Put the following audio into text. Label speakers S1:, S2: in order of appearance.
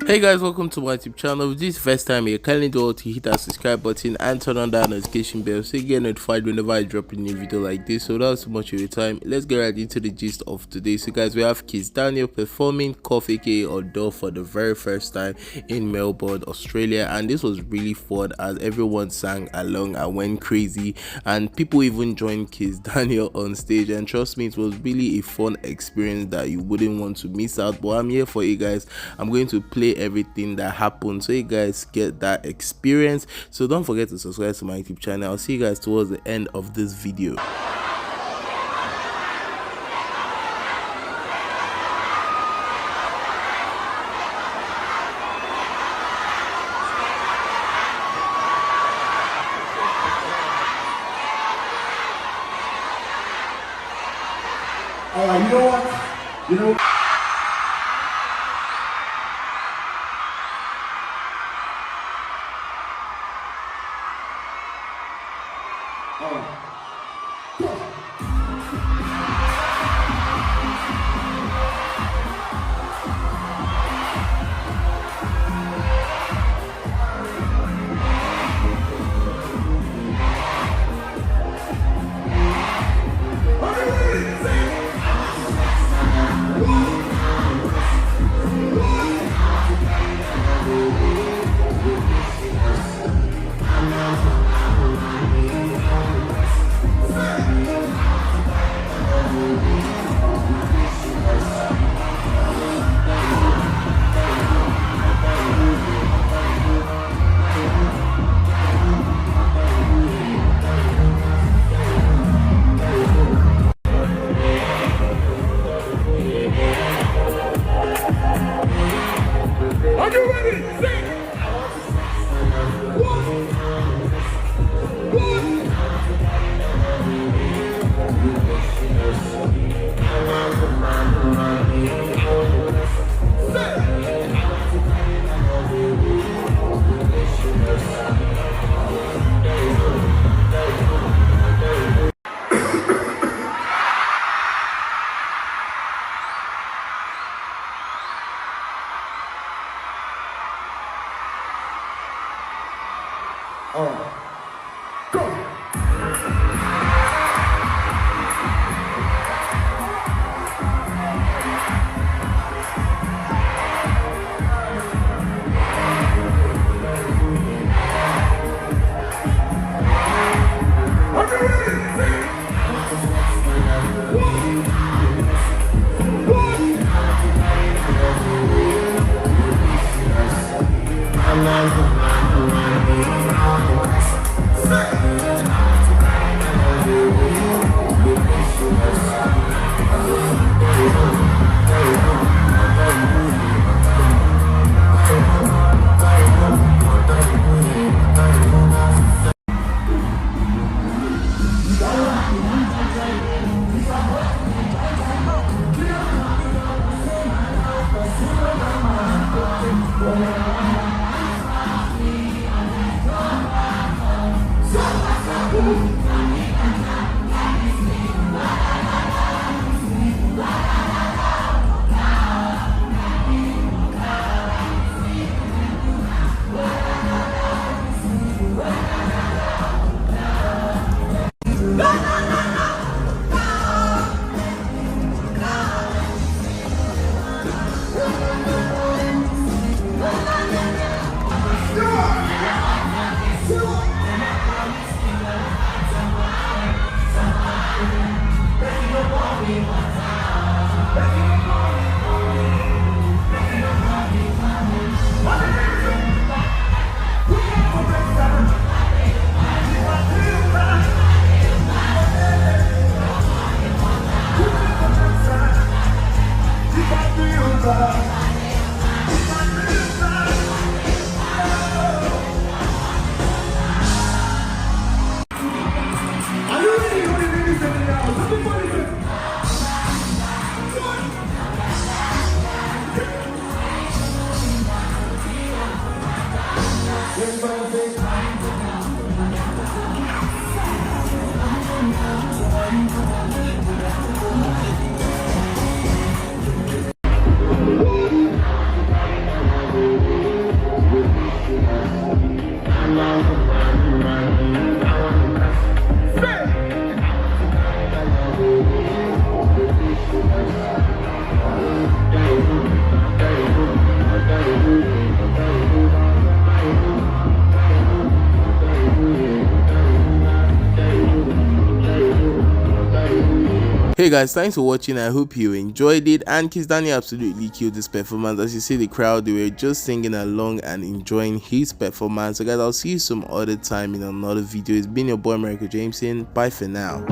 S1: Hey guys, welcome to my YouTube channel. If this is the first time here, kindly do all to hit that subscribe button and turn on that notification bell so you get notified whenever I drop a new video like this. So without so much of your time, let's get right into the gist of today. So guys, we have Kizz performing Cough aka ODO for the very first time in Melbourne, Australia, and this was really fun as everyone sang along and went crazy, and people even joined Kizz on stage, and trust me, it was really a fun experience that you wouldn't want to miss out. But I'm here for you guys. I'm going to play everything that happened so you guys get that experience. So don't forget to subscribe to my YouTube channel. I'll see you guys towards the end of this video.
S2: Alright, you know what? You know. Are you ready? Sing! Go!
S1: Hey guys, thanks for watching. I hope you enjoyed it. And Kizz absolutely killed this performance. As you see the crowd, they were just singing along and enjoying his performance. So guys, I'll see you some other time in another video. It's been your boy Michael Jameson. Bye for now.